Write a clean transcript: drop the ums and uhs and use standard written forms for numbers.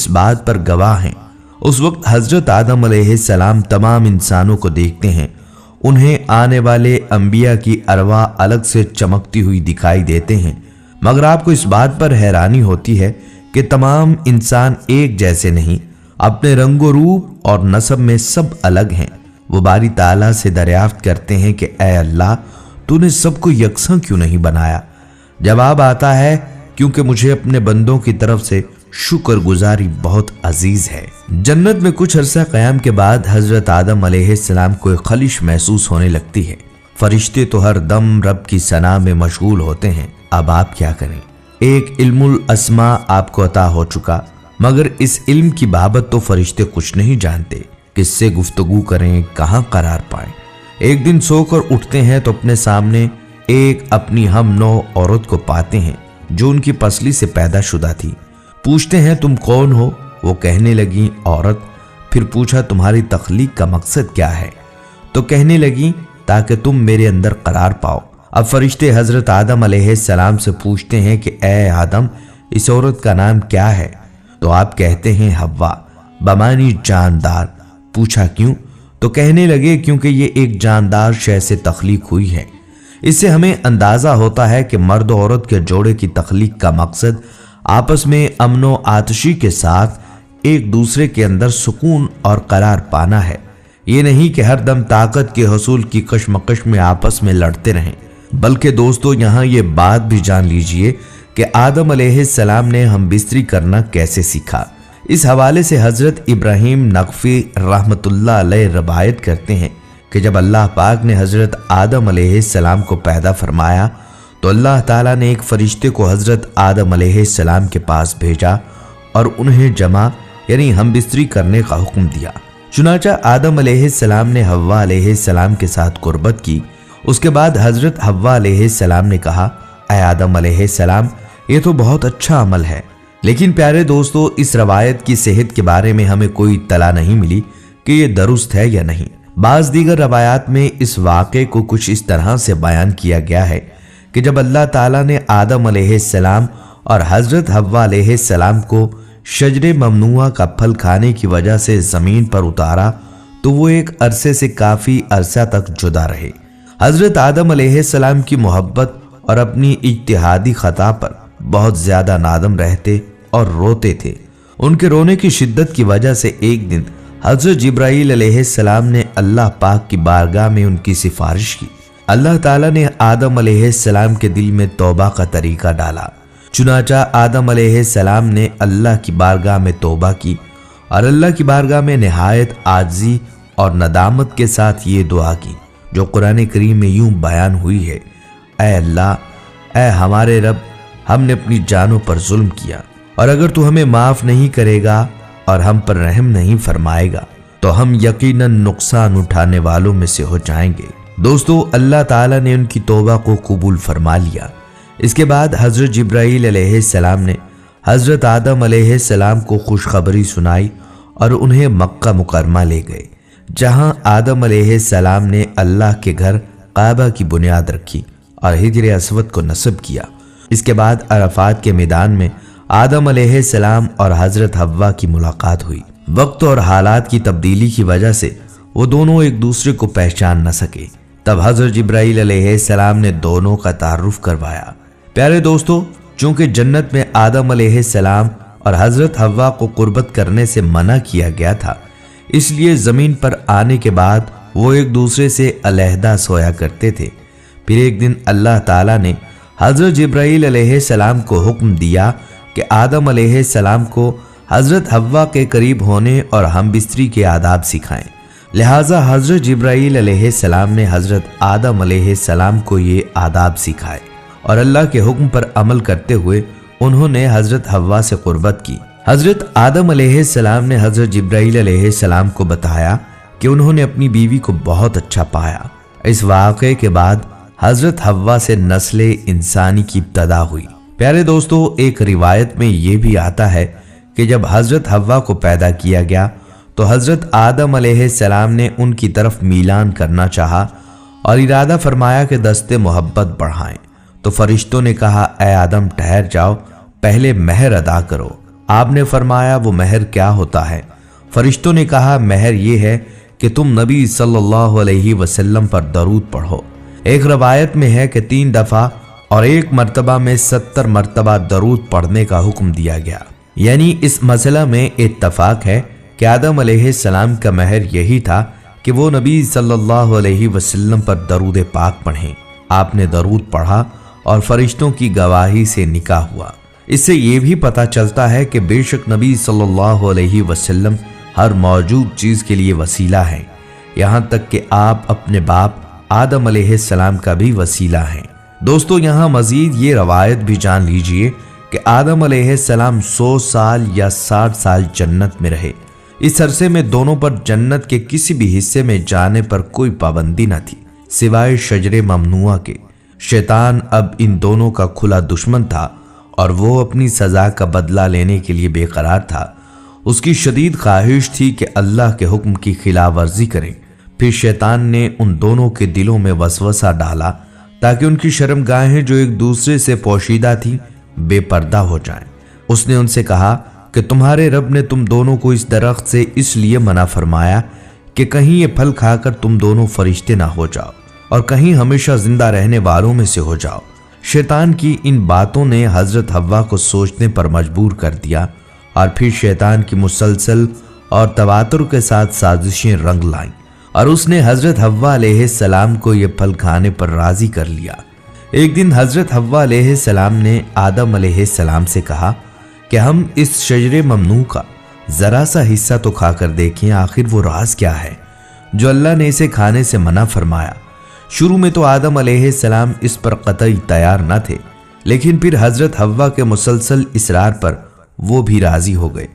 इस बात पर गवाह हैं। उस वक्त हजरत आदम अलैहिस्सलाम तमाम इंसानों को देखते हैं। उन्हें आने वाले अंबिया की अरवा अलग से चमकती हुई दिखाई देते हैं, मगर आपको इस बात पर हैरानी होती है कि तमाम इंसान एक जैसे नहीं, अपने रंगो रूप और नस्ब में सब अलग हैं। वो बारी ताला से दरियाफ्त करते हैं कि ऐ अल्लाह, तूने सबको यकसा क्यों नहीं बनाया? जवाब आता है, क्योंकि मुझे अपने बंदों की तरफ से शुक्रगुजारी बहुत अजीज है। जन्नत में कुछ अरसा क़याम के बाद हजरत आदम अलैहिस्सलाम को एक खलिश महसूस होने लगती है। फरिश्ते तो हर दम रब की सना में मशगूल होते हैं। अब आप क्या करें? एक इल्मुल अस्मा आपको अता हो चुका, मगर इस इल्म की बाबत तो फरिश्ते कुछ नहीं जानते। किससे गुफ्तगू करें, कहाँ करार पाएं? एक दिन सोकर उठते हैं तो अपने सामने एक अपनी हम नौ औरत को पाते हैं जो उनकी पसली से पैदा शुदा थी। पूछते हैं, तुम कौन हो? वो कहने लगी, औरत। फिर पूछा, तुम्हारी तख्लीक का मकसद क्या है? तो कहने लगी, ताकि तुम मेरे अंदर करार पाओ। अब फरिश्ते हजरत आदम अलैहिस्सलाम से पूछते हैं कि ए आदम, इस औरत का नाम क्या है? तो आप कहते हैं हव्वा, बमानी जानदार। पूछा क्यों? तो कहने लगे, क्योंकि ये एक जानदार शय से तख्लीक हुई है। इससे हमें अंदाजा होता है कि मर्द और औरत के जोड़े की तख्लीक का मकसद आपस में अमनो आतशी के साथ एक दूसरे के अंदर सुकून और करार पाना है। ये नहीं कि हर दम ताकत के हसूल की कशमकश में आपस में लड़ते रहें। बल्कि दोस्तों, यहाँ ये बात भी जान लीजिए कि आदम अलैहिस्सलाम ने हम बिस्तरी करना कैसे सीखा। इस हवाले से हजरत इब्राहिम नकफी रहमतुल्लाह अलैह रवायत करते हैं कि जब अल्लाह पाक ने हजरत आदम अलैहिस्सलाम को पैदा फरमाया तो अल्लाह ताला ने एक फरिश्ते को हजरत आदम अलैहिस्सलाम के पास भेजा और उन्हें जमा यानी हम बिस्तरी करने का हुक्म दिया। चुनाचा आदम अलैहिस्सलाम ने हव्वा अलैहिस्सलाम के साथ कुर्बत की। उसके बाद हजरत हव्वा अलैहिस्सलाम ने कहा, ऐ आदम अलैहिस्सलाम, ये तो बहुत अच्छा अमल है। लेकिन प्यारे दोस्तों, इस रवायत की सेहत के बारे में हमें कोई इत्तला नहीं मिली कि ये दुरुस्त है या नहीं। बाज दीगर रवायात में इस वाक़े को कुछ इस तरह से बयान किया गया है कि जब अल्लाह ताला ने आदम अलैहिस्सलाम और हजरत हव्वा अलैहिस्सलाम को शजरे ममनुआ का फल खाने की वजह से जमीन पर उतारा तो वो एक अरसे से काफी अरसा तक जुदा रहे। हजरत आदम अलैहिस्सलाम की मोहब्बत और अपनी इज्तिहादी खता पर बहुत ज्यादा नादम रहते और रोते थे। उनके रोने की शिद्दत की वजह से एक दिन हजरत जिब्राईल अलैहिस्सलाम ने अल्लाह पाक की बारगाह में उनकी सिफारिश की। अल्लाह ताला ने आदम अलैहिस्सलाम के दिल में तौबा का तरीका डाला। चुनाचा आदम अलैहिस्सलाम ने अल्लाह की बारगाह में तौबा की और अल्लाह की बारगाह में निहायत आजी और नदामत के साथ ये दुआ की जो कुरान करीम में यूं बयान हुई है, ऐ अल्लाह, ऐ हमारे रब, हमने अपनी जानों पर जुल्म किया और अगर तू हमें माफ नहीं करेगा और हम पर रहम नहीं फरमाएगा तो हम यकीनन नुकसान उठाने वालों में से हो जाएंगे। दोस्तों, अल्लाह ताला ने उनकी तौबा को कबूल फरमा लिया। इसके बाद हजरत जिब्राईल अलैहिस्सलाम ने हजरत आदम अलैहिस्सलाम को खुशखबरी सुनाई और उन्हें मक्का मुकरमा ले गए, जहां आदम अलैहिस्सलाम ने अल्लाह के घर काबा की बुनियाद रखी और हिजर अस्वद को नस्ब किया। इसके बाद अरफात के मैदान में आदम अलैहिस्सलाम और हजरत हव्वा की मुलाकात हुई। वक्त और हालात की तब्दीली की वजह से वो दोनों एक दूसरे को पहचान न सके। तब हजरत जिब्राईल अलैहिस्सलाम ने दोनों का तारुफ करवाया। प्यारे दोस्तों, चूंकि जन्नत में आदम अलैहिस्सलाम और हजरत हव्वा को कुर्बत करने से मना किया गया था, इसलिए जमीन पर आने के बाद वो एक दूसरे से अलहदा सोया करते थे। फिर एक दिन अल्लाह ताला ने हजरत जिब्राईल अलैहिस्सलाम को हुक्म दिया कि आदम अलैहिस्सलाम को हजरत हव्वा के करीब होने और हम बिस्तरी के आदाब सिखाएं। लिहाजा हजरत जिब्राईल अलैहिस्सलाम ने हजरत आदम अलैहिस्सलाम को ये आदाब सिखाए और अल्लाह के हुक्म पर अमल करते हुए उन्होंने हजरत हव्वा से कुर्बत की। हजरत आदम अलैहिस्सलाम ने हजरत जिब्राईल अलैहिस्सलाम को बताया कि उन्होंने अपनी बीवी को बहुत अच्छा पाया। इस वाक़े के बाद हजरत हव्वा से नस्ले इंसानी की इब्तदा हुई। प्यारे दोस्तों, एक रिवायत में यह भी आता है कि जब हजरत हव्वा को पैदा किया गया तो हजरत आदम अलैहिस्सलाम ने उनकी तरफ मीलान करना चाहा और इरादा फरमाया कि दस्ते मोहब्बत बढ़ाएं। तो फरिश्तों ने कहा, ऐ आदम, ठहर जाओ, पहले महर अदा करो। आपने फरमाया वो महर क्या होता है? फरिश्तों ने कहा महर ये है कि तुम नबी सल्लल्लाहु अलैहि वसल्लम पर दरूद पढ़ो। एक रवायत में है कि 3 दफा और एक मर्तबा में 70 मर्तबा दरूद पढ़ने का हुक्म दिया गया। यानी इस मसला में इत्तफाक है कि आदम अलैहिस्सलाम का महर यही था कि वो नबी सल्लल्लाहु अलैहि वसल्लम पर दरूद पाक पढ़ें। आपने दरूद पढ़ा और फरिश्तों की गवाही से निकाह हुआ। इससे ये भी पता चलता है कि बेशक नबी सल्लल्लाहु अलैहि वसल्लम हर मौजूद चीज के लिए वसीला है, यहाँ तक कि आप अपने बाप आदम अलैहिस्सलाम का भी वसीला हैं। दोस्तों, यहाँ मजीद ये रवायत भी जान लीजिए कि आदम अलैहिस्सलाम 100 साल या 60 साल जन्नत में रहे। इस अरसे में दोनों पर जन्नत के किसी भी हिस्से में जाने पर कोई पाबंदी न थी सिवाय शजरे ममनुआ के। शैतान अब इन दोनों का खुला दुश्मन था और वो अपनी सजा का बदला लेने के लिए बेकरार था। उसकी शदीद ख्वाहिश थी कि अल्लाह के हुक्म की खिलाफ वर्जी करें। फिर शैतान ने उन दोनों के दिलों में वसवसा डाला ताकि उनकी शर्मगाहें जो एक दूसरे से पोशीदा थी बेपर्दा हो जाएं। उसने उनसे कहा कि तुम्हारे रब ने तुम दोनों को इस दरख्त से इसलिए मना फरमाया कि कहीं ये फल खाकर तुम दोनों फरिश्ते ना हो जाओ और कहीं हमेशा जिंदा रहने वालों में से हो जाओ। शैतान की इन बातों ने हजरत हव्वा को सोचने पर मजबूर कर दिया और फिर शैतान की मुसलसल और तवातुर के साथ साजिशें रंग लाईं और उसने हजरत हव्वा अलैहिस्सलाम को यह फल खाने पर राजी कर लिया। एक दिन हजरत हव्वा अलैहिस्सलाम ने आदम अलैहिस्सलाम से कहा कि हम इस शजरे ममनू का जरा सा हिस्सा तो खाकर देखें, आखिर वो राज क्या है जो अल्लाह ने इसे खाने से मना फरमाया। शुरू में तो आदम अलैहिस्सलाम इस पर कतई तैयार न थे, लेकिन फिर हजरत हव्वा के मुसलसल इसरार पर वो भी राजी हो गए।